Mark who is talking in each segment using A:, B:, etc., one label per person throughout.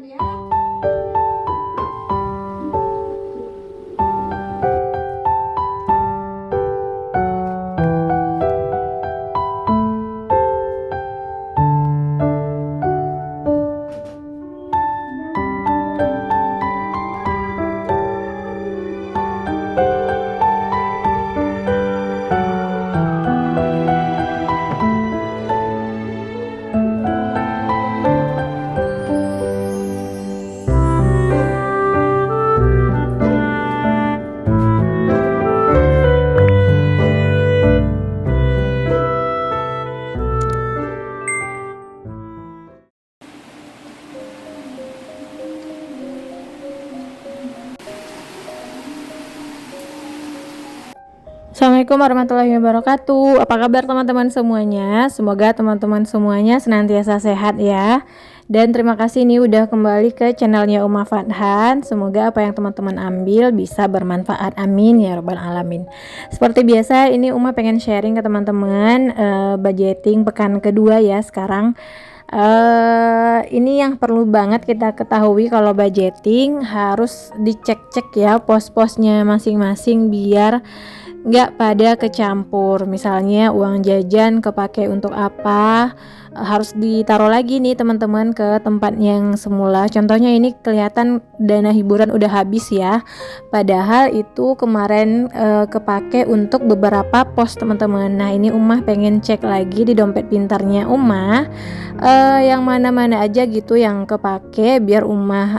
A: ya.
B: Assalamualaikum warahmatullahi wabarakatuh. Apa kabar teman-teman semuanya? Semoga teman-teman semuanya senantiasa sehat ya. Dan terima kasih nih udah kembali ke channelnya Uma Fadhan. Semoga apa yang teman-teman ambil bisa bermanfaat. Amin ya rabbal alamin. Seperti biasa ini Uma pengen sharing ke teman-teman budgeting pekan kedua ya sekarang. Ini yang perlu banget kita ketahui kalau budgeting harus dicek-cek ya pos-posnya masing-masing biar nggak pada kecampur. Misalnya uang jajan kepake untuk apa, harus ditaruh lagi nih teman-teman ke tempat yang semula. Contohnya ini kelihatan dana hiburan udah habis ya, padahal itu kemarin kepake untuk beberapa pos teman-teman. Nah ini Umah pengen cek lagi di dompet pintarnya Umah yang mana-mana aja gitu yang kepake, biar Umah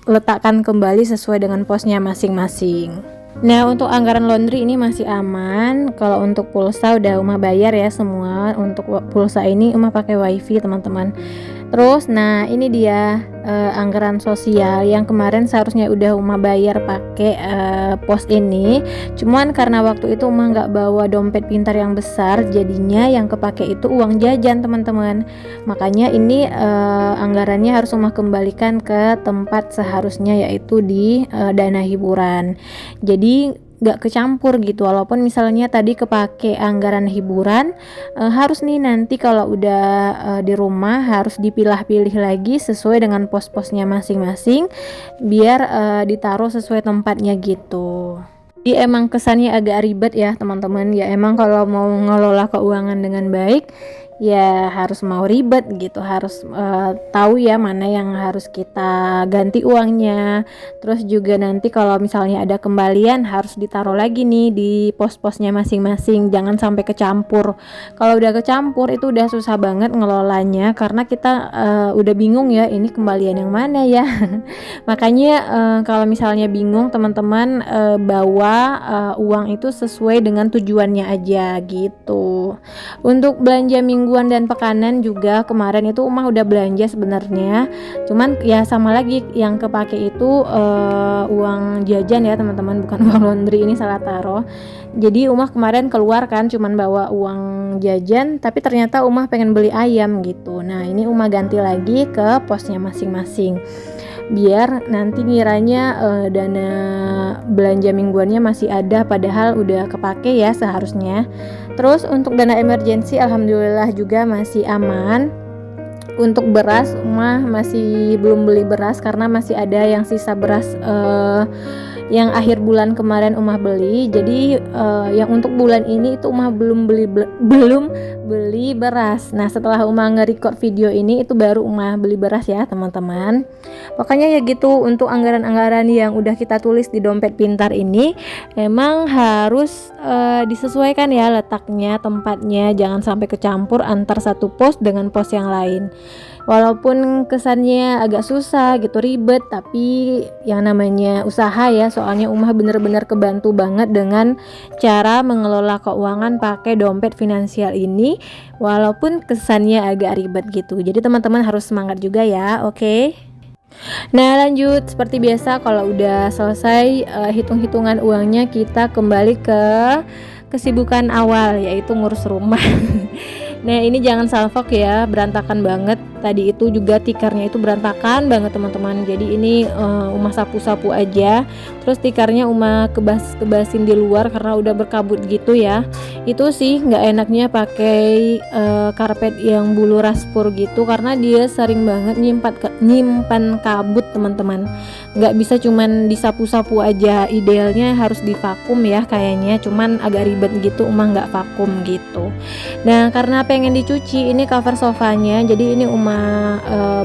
B: letakkan kembali sesuai dengan posnya masing-masing. Nah untuk anggaran laundry ini masih aman. Kalau untuk pulsa udah Uma bayar ya semua. Untuk pulsa ini Uma pakai wifi teman-teman. Terus nah ini dia anggaran sosial yang kemarin seharusnya udah Uma bayar pakai pos ini. Cuman karena waktu itu Uma nggak bawa dompet pintar yang besar, jadinya yang kepake itu uang jajan teman-teman. Makanya ini anggarannya harus Uma kembalikan ke tempat seharusnya, yaitu di dana hiburan. Jadi nggak kecampur gitu, walaupun misalnya tadi kepake anggaran hiburan, harus nih nanti kalau udah di rumah harus dipilah-pilih lagi sesuai dengan pos-posnya masing-masing biar ditaruh sesuai tempatnya gitu. Jadi emang kesannya agak ribet ya teman-teman. Ya emang kalau mau ngelola keuangan dengan baik ya harus mau ribet gitu, harus tahu ya mana yang harus kita ganti uangnya. Terus juga nanti kalau misalnya ada kembalian harus ditaruh lagi nih di pos-posnya masing-masing, jangan sampai kecampur. Kalau udah kecampur itu udah susah banget ngelolanya, karena kita udah bingung ya ini kembalian yang mana ya. Makanya kalau misalnya bingung teman-teman, bawa uang itu sesuai dengan tujuannya aja gitu. Untuk belanja mingguan dan pekanan juga kemarin itu Umah udah belanja sebenarnya, cuman ya sama lagi yang kepake itu uang jajan ya teman-teman, bukan uang laundry. Ini salah taruh. Jadi Umah kemarin keluar kan cuman bawa uang jajan, tapi ternyata Umah pengen beli ayam gitu. Nah ini Umah ganti lagi ke posnya masing-masing biar nanti ngiranya dana belanja mingguannya masih ada, padahal udah kepake ya seharusnya. Terus untuk dana emergency alhamdulillah juga masih aman. Untuk beras Umah masih belum beli beras karena masih ada yang sisa beras yang akhir bulan kemarin Umah beli. Jadi yang untuk bulan ini itu Umah belum beli beras. Nah setelah Umah nge-record video ini itu baru Umah beli beras ya teman-teman. Pokoknya ya gitu, untuk anggaran-anggaran yang udah kita tulis di dompet pintar ini emang harus disesuaikan ya letaknya, tempatnya, jangan sampai kecampur antar satu pos dengan pos yang lain. Walaupun kesannya agak susah gitu, ribet, tapi yang namanya usaha ya, soalnya Umah bener-bener kebantu banget dengan cara mengelola keuangan pakai dompet finansial ini, walaupun kesannya agak ribet gitu. Jadi teman-teman harus semangat juga ya, oke? Nah lanjut, seperti biasa kalau udah selesai hitung-hitungan uangnya, kita kembali ke kesibukan awal, yaitu ngurus rumah. Nah ini jangan salfok ya, berantakan banget. tadi itu juga tikarnya itu berantakan banget teman-teman. Jadi ini Uma sapu-sapu aja. Terus tikarnya Uma kebas-kebasin di luar karena udah berkabut gitu ya. Itu sih nggak enaknya pakai karpet yang bulu raspur gitu karena dia sering banget nyimpan kabut teman-teman. Nggak bisa cuman disapu-sapu aja, idealnya harus divakum ya kayaknya, cuman agak ribet gitu Uma nggak vakum gitu. Nah karena pengen dicuci ini cover sofanya, jadi ini Uma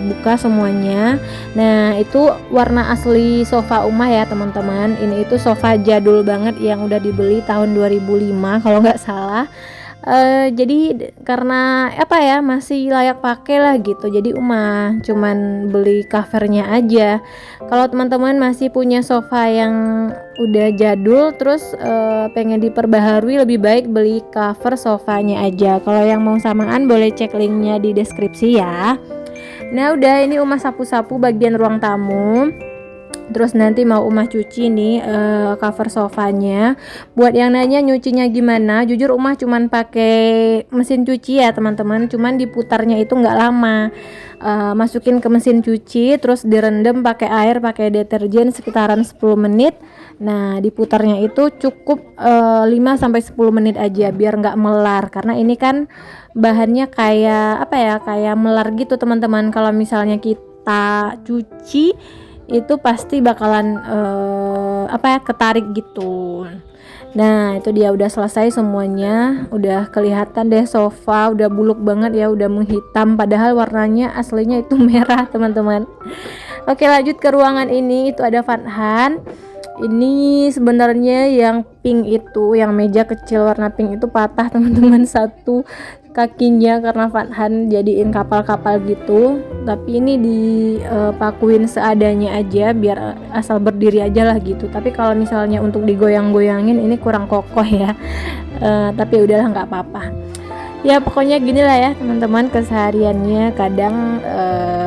B: buka semuanya. Nah itu warna asli sofa Uma ya teman-teman, ini itu sofa jadul banget yang udah dibeli tahun 2005 kalau nggak salah. Jadi karena apa ya, masih layak pakai lah gitu, jadi Uma cuman beli covernya aja. Kalau teman-teman masih punya sofa yang udah jadul terus pengen diperbaharui, lebih baik beli cover sofanya aja. Kalau yang mau samaan boleh cek linknya di deskripsi ya. Nah udah, ini Uma sapu-sapu bagian ruang tamu. Terus nanti mau Uma cuci nih cover sofanya. Buat yang nanya nyucinya gimana, jujur Uma cuman pakai mesin cuci ya teman-teman, cuman diputarnya itu nggak lama. Masukin ke mesin cuci terus direndam pakai air, pakai deterjen sekitaran 10 menit. Nah diputarnya itu cukup 5-10 menit aja biar nggak melar, karena ini kan bahannya kayak apa ya, kayak melar gitu teman-teman. Kalau misalnya kita cuci itu pasti bakalan apa ya, ketarik gitu. Nah itu dia udah selesai semuanya, udah kelihatan deh sofa udah buluk banget ya, udah menghitam padahal warnanya aslinya itu merah teman-teman. Oke lanjut ke ruangan ini, itu ada Fathan. Ini sebenarnya yang pink itu, yang meja kecil warna pink itu patah teman-teman, satu kakinya karena Fathan jadiin kapal-kapal gitu. Tapi ini dipakuin seadanya aja biar asal berdiri aja lah gitu. Tapi kalau misalnya untuk digoyang-goyangin ini kurang kokoh ya. Tapi udahlah nggak apa-apa. Ya pokoknya gini lah ya teman-teman kesehariannya. Kadang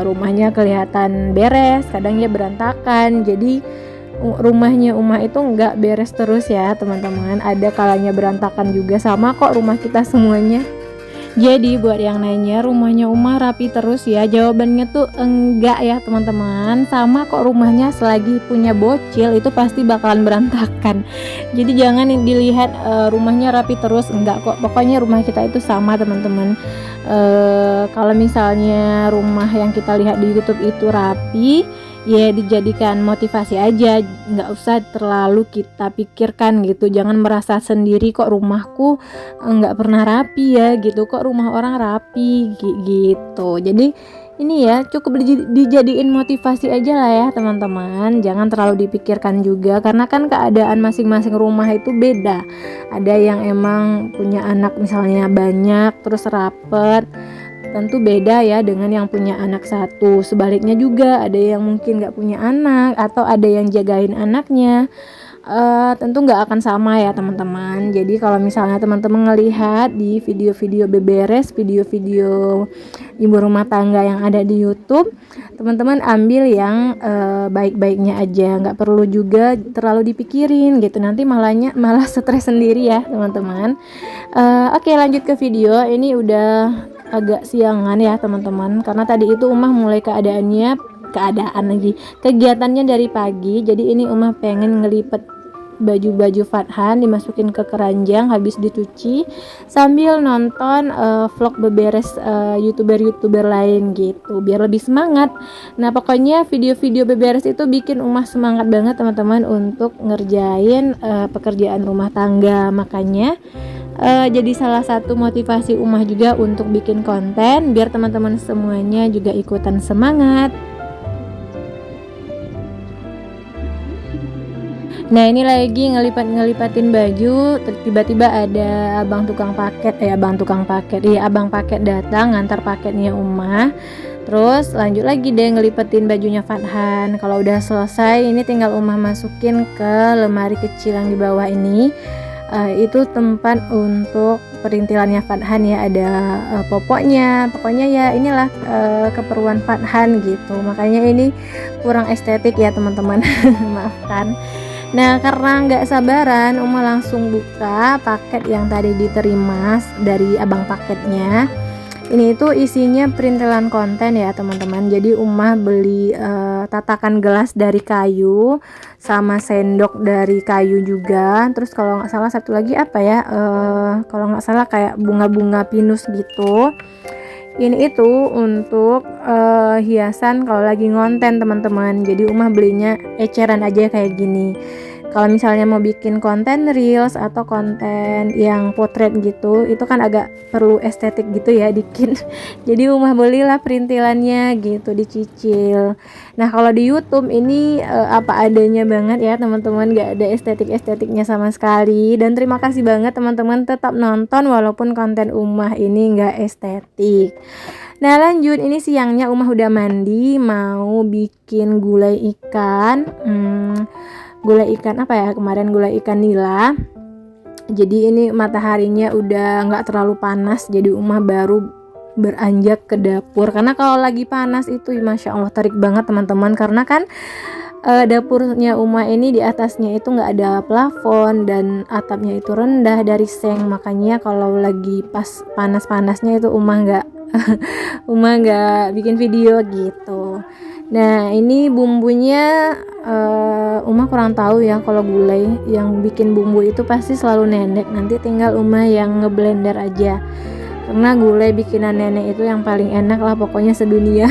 B: rumahnya kelihatan beres, kadang ya berantakan. Jadi rumahnya Uma itu nggak beres terus ya teman-teman, ada kalanya berantakan juga, sama kok rumah kita semuanya. Jadi buat yang nanya rumahnya Uma rapi terus ya, jawabannya tuh enggak ya teman-teman, sama kok rumahnya selagi punya bocil itu pasti bakalan berantakan. Jadi jangan dilihat rumahnya rapi terus, enggak kok, pokoknya rumah kita itu sama teman-teman. Kalau misalnya rumah yang kita lihat di YouTube itu rapi, ya dijadikan motivasi aja, nggak usah terlalu kita pikirkan gitu. Jangan merasa sendiri kok rumahku nggak pernah rapi ya gitu, kok rumah orang rapi gitu. Jadi ini ya cukup dijadiin motivasi aja lah ya teman-teman, jangan terlalu dipikirkan juga karena kan keadaan masing-masing rumah itu beda. Ada yang emang punya anak misalnya banyak terus rapet, tentu beda ya dengan yang punya anak satu. Sebaliknya juga ada yang mungkin gak punya anak atau ada yang jagain anaknya, tentu gak akan sama ya teman-teman. Jadi kalau misalnya teman-teman ngelihat di video-video beberes, video-video ibu rumah tangga yang ada di YouTube, teman-teman ambil yang baik-baiknya aja, nggak perlu juga terlalu dipikirin gitu, nanti malah stres sendiri ya teman-teman. Oke lanjut ke video. Ini udah agak siangan ya teman-teman, karena tadi itu Umah mulai kegiatannya dari pagi. Jadi ini Umah pengen ngelipet baju-baju Fathan, dimasukin ke keranjang habis dicuci sambil nonton vlog beberes youtuber lain gitu biar lebih semangat. Nah pokoknya video-video beberes itu bikin Umah semangat banget teman-teman untuk ngerjain pekerjaan rumah tangga. Makanya jadi salah satu motivasi Umah juga untuk bikin konten biar teman-teman semuanya juga ikutan semangat. Nah ini lagi ngelipatin baju, tiba-tiba ada abang paket datang ngantar paketnya Umah. Terus lanjut lagi deh ngelipatin bajunya Fathan. Kalau udah selesai ini tinggal Umah masukin ke lemari kecil yang di bawah ini. Itu tempat untuk perintilannya Fathan ya, ada popoknya. Pokoknya ya inilah keperluan Fathan gitu. Makanya ini kurang estetik ya teman-teman. Maafkan. Nah karena nggak sabaran Uma langsung buka paket yang tadi diterima dari abang paketnya. Ini itu isinya perintilan konten ya teman-teman. Jadi Umah beli tatakan gelas dari kayu sama sendok dari kayu juga. Terus kalau nggak salah satu lagi apa ya, kalau nggak salah kayak bunga-bunga pinus gitu. Ini itu untuk hiasan kalau lagi ngonten teman-teman. Jadi Umah belinya eceran aja kayak gini. Kalau misalnya mau bikin konten reels atau konten yang potret gitu, itu kan agak perlu estetik gitu ya dikit. Jadi Umah belilah perintilannya gitu, dicicil. Nah kalau di YouTube ini apa adanya banget ya teman-teman, gak ada estetik-estetiknya sama sekali. Dan terima kasih banget teman-teman tetap nonton walaupun konten Umah ini gak estetik. Nah lanjut, ini siangnya Umah udah mandi, mau bikin gulai ikan. Gulai ikan apa ya, kemarin gulai ikan nila. Jadi ini mataharinya udah nggak terlalu panas, jadi Umah baru beranjak ke dapur. Karena kalau lagi panas itu Masya Allah terik banget teman-teman, karena kan dapurnya Umah ini di atasnya itu nggak ada plafon dan atapnya itu rendah dari seng. Makanya kalau lagi pas panas-panasnya itu Umah nggak Umah nggak bikin video gitu. Nah ini bumbunya Umah kurang tahu ya. Kalau gulai yang bikin bumbu itu pasti selalu nenek, nanti tinggal Umah yang ngeblender aja, karena gulai bikinan nenek itu yang paling enak lah pokoknya sedunia.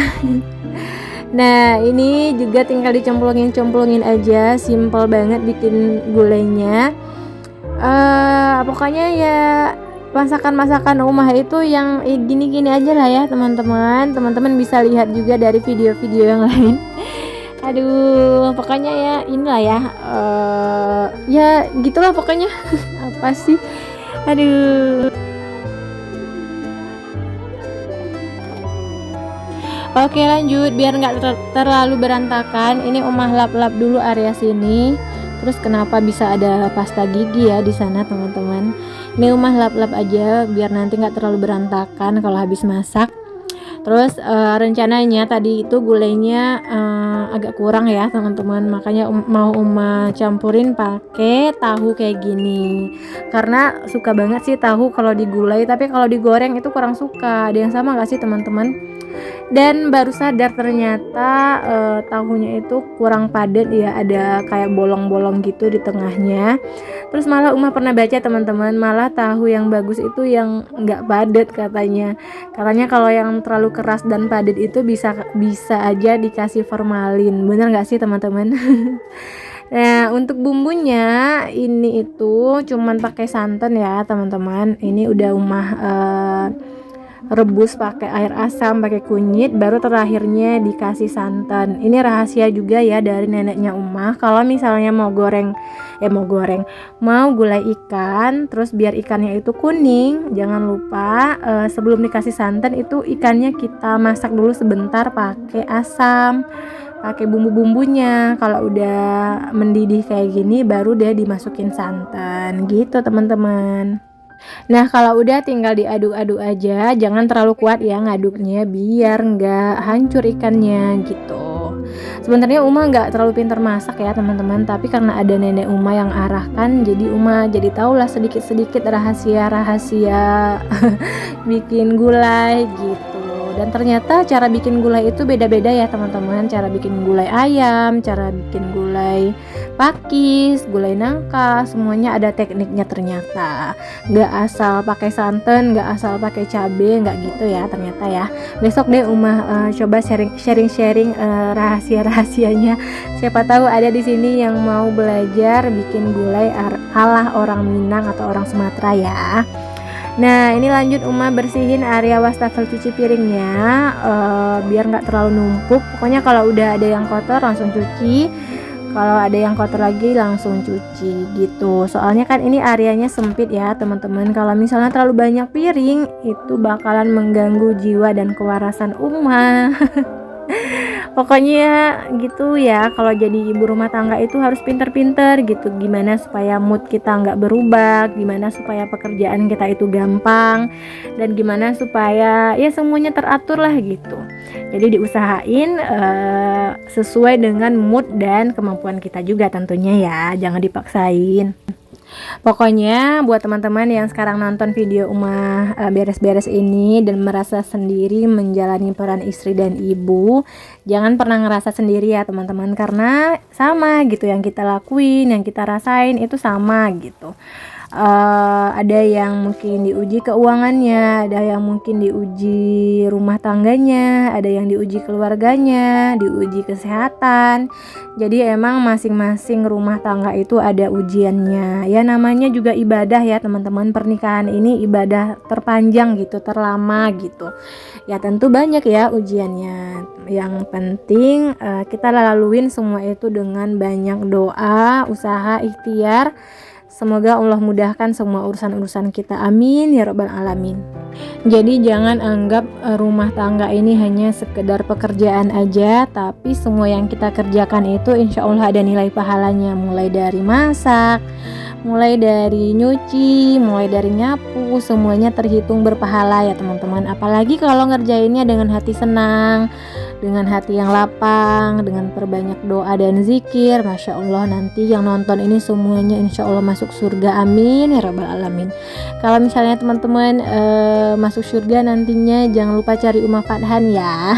B: Nah ini juga tinggal dicemplungin aja, simple banget bikin gulainya. Pokoknya ya masakan Umah itu yang gini-gini aja lah ya teman-teman bisa lihat juga dari video-video yang lain. Aduh pokoknya ya inilah ya, ya gitulah pokoknya. Apa sih, aduh. Oke lanjut, biar nggak terlalu berantakan, ini Umah lap-lap dulu area sini. Terus kenapa bisa ada pasta gigi ya di sana teman-teman? Ini Umah lap-lap aja biar nanti nggak terlalu berantakan kalau habis masak. Terus rencananya tadi itu gulainya agak kurang ya teman-teman, makanya mau Umah campurin pakai tahu kayak gini. Karena suka banget sih tahu kalau digulai, tapi kalau digoreng itu kurang suka. Ada yang sama nggak sih teman-teman? Dan baru sadar ternyata tahunya itu kurang padat ya, ada kayak bolong-bolong gitu di tengahnya. Terus malah Umah pernah baca teman-teman, malah tahu yang bagus itu yang nggak padat katanya kalau yang terlalu keras dan padat itu bisa aja dikasih formalin. Bener nggak sih teman-teman? Nah untuk bumbunya ini itu cuman pakai santan ya teman-teman. Ini udah Umah rebus pakai air asam, pakai kunyit, baru terakhirnya dikasih santan. Ini rahasia juga ya dari neneknya Umah. Kalau misalnya mau gulai ikan, terus biar ikannya itu kuning, jangan lupa sebelum dikasih santan itu ikannya kita masak dulu sebentar pakai asam, pakai bumbu-bumbunya. Kalau udah mendidih kayak gini baru deh dimasukin santan gitu teman-teman. Nah kalau udah tinggal diaduk-aduk aja, jangan terlalu kuat ya ngaduknya biar nggak hancur ikannya gitu. Sebenarnya Umah nggak terlalu pintar masak ya teman-teman, tapi karena ada nenek Umah yang arahkan, jadi Umah jadi tahulah sedikit-sedikit rahasia-rahasia bikin gulai gitu. Dan ternyata cara bikin gulai itu beda-beda ya teman-teman. Cara bikin gulai ayam, cara bikin gulai pakis, gulai nangka, semuanya ada tekniknya ternyata. Gak asal pakai santan, gak asal pakai cabai, gak gitu ya ternyata ya. Besok deh Umah coba sharing rahasia-rahasianya. Siapa tahu ada di sini yang mau belajar bikin gulai ala orang Minang atau orang Sumatera ya. Nah ini lanjut Umah bersihin area wastafel cuci piringnya biar nggak terlalu numpuk. Pokoknya kalau udah ada yang kotor langsung cuci, kalau ada yang kotor lagi langsung cuci gitu. Soalnya kan ini areanya sempit ya teman-teman. Kalau misalnya terlalu banyak piring itu bakalan mengganggu jiwa dan kewarasan Umah. Pokoknya gitu ya, kalau jadi ibu rumah tangga itu harus pinter-pinter gitu, gimana supaya mood kita nggak berubah, gimana supaya pekerjaan kita itu gampang, dan gimana supaya ya semuanya teratur lah gitu. Jadi diusahain sesuai dengan mood dan kemampuan kita juga tentunya ya, jangan dipaksain. Pokoknya buat teman-teman yang sekarang nonton video Uma beres-beres ini dan merasa sendiri menjalani peran istri dan ibu, jangan pernah ngerasa sendiri ya teman-teman, karena sama gitu yang kita lakuin, yang kita rasain itu sama gitu. Ada yang mungkin diuji keuangannya, ada yang mungkin diuji rumah tangganya, ada yang diuji keluarganya, diuji kesehatan. Jadi emang masing-masing rumah tangga itu ada ujiannya. Ya namanya juga ibadah ya teman-teman, pernikahan ini ibadah terpanjang gitu, terlama gitu. Ya tentu banyak ya ujiannya. Yang penting kita laluin semua itu dengan banyak doa, usaha, ikhtiar. Semoga Allah mudahkan semua urusan-urusan kita, amin ya rabbal alamin. Jadi jangan anggap rumah tangga ini hanya sekedar pekerjaan aja, tapi semua yang kita kerjakan itu insya Allah ada nilai pahalanya, mulai dari masak, mulai dari nyuci, mulai dari nyapu, semuanya terhitung berpahala ya teman-teman. Apalagi kalau ngerjainnya dengan hati senang, dengan hati yang lapang, dengan perbanyak doa dan zikir, Masya Allah nanti yang nonton ini semuanya insya Allah masuk surga, amin ya rabbal alamin. Kalau misalnya teman-teman masuk surga nantinya, jangan lupa cari Uma Fathan ya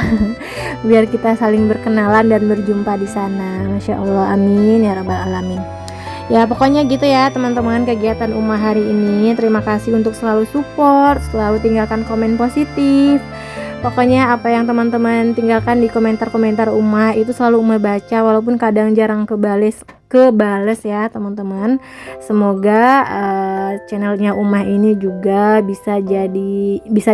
B: biar kita saling berkenalan dan berjumpa di sana, Masya Allah, amin ya rabbal alamin. Ya pokoknya gitu ya teman-teman kegiatan Uma hari ini. Terima kasih untuk selalu support, selalu tinggalkan komen positif. Pokoknya apa yang teman-teman tinggalkan di komentar-komentar Uma itu selalu Uma baca, walaupun kadang jarang kebales ya teman-teman. Semoga channelnya Uma ini juga bisa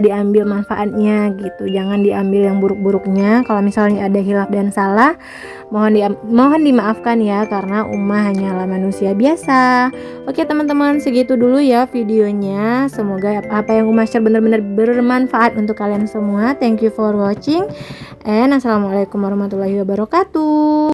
B: diambil manfaatnya gitu. Jangan diambil yang buruk-buruknya. Kalau misalnya ada hilaf dan salah, mohon dimaafkan ya, karena Uma hanyalah manusia biasa. Oke teman-teman, segitu dulu ya videonya. Semoga apa yang Uma share benar-benar bermanfaat untuk kalian semua. Thank you for watching and assalamualaikum warahmatullahi wabarakatuh.